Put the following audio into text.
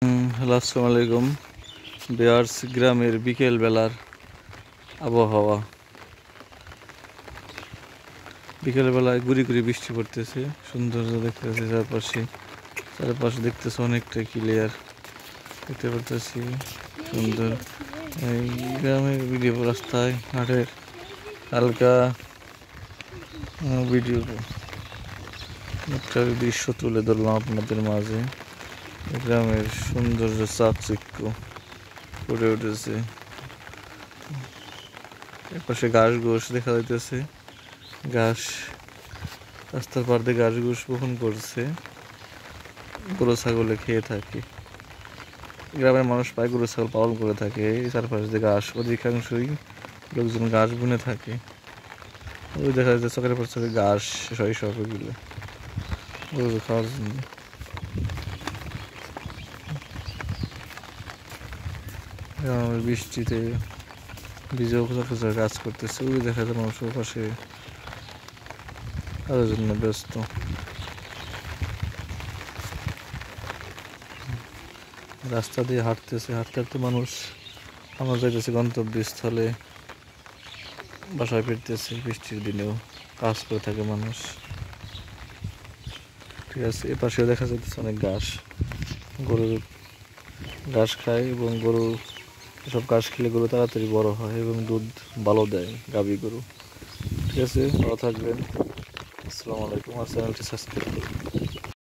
Hello, আসসালামু আলাইকুম। Beers গ্রামের বিকেল বেলার আবহাওয়া। বিকেল বেলায় গুড়ি গুড়ি বৃষ্টি পড়তেছে, সৌন্দর্য দেখতেছে। চারপাশে দেখতেছে অনেকটা ক্লিয়ার দেখতে পারতেছি, সুন্দর। এই গ্রামের ভিডিও রাস্তায় হাটের হালকা ভিডিও একটা দৃশ্য তুলে ধরলাম আপনাদের মাঝে। গ্রামের সৌন্দর্য চাকচিক্য ফুটে উঠেছে। এপাশে ঘাস ঘোষ দেখা যাইতেছে, ঘাস রাস্তার পার দিয়ে ঘাস ঘোষ বপন করছে, গরু ছাগলে খেয়ে থাকে। গ্রামের মানুষ প্রায় গরু ছাগল পালন করে থাকে। এই চারপাশ দিয়ে ঘাস, অধিকাংশই লোকজন ঘাস বুনে থাকে। ওই দেখা যাচ্ছে চকের পর চকে ঘাস সব এগুলো গরু খাওয়ার জন্য। বৃষ্টিতে ভিজে খোঁজা কাজ করতেছে। ওই দেখা যায় মানুষের পাশে কাজের জন্য ব্যস্ত। রাস্তা দিয়ে হাঁটতে হাঁটতে মানুষ আমার যাইতেছে গন্তব্যস্থলে, বাসায় ফিরতেছে। বৃষ্টির দিনেও কাজ করে থাকে মানুষ। ঠিক আছে, এ পাশেও দেখা যাইতেছে অনেক গরু ঘাস খায় এবং গরু এসব ঘাস খেলে গরু তাড়াতাড়ি বড় হয় এবং দুধ ভালো দেয়, গাভী গরু। ঠিক আছে, ভালো থাকবেন। আসসালামু আলাইকুম। আর চ্যানেলটি সাবস্ক্রাইব করুন।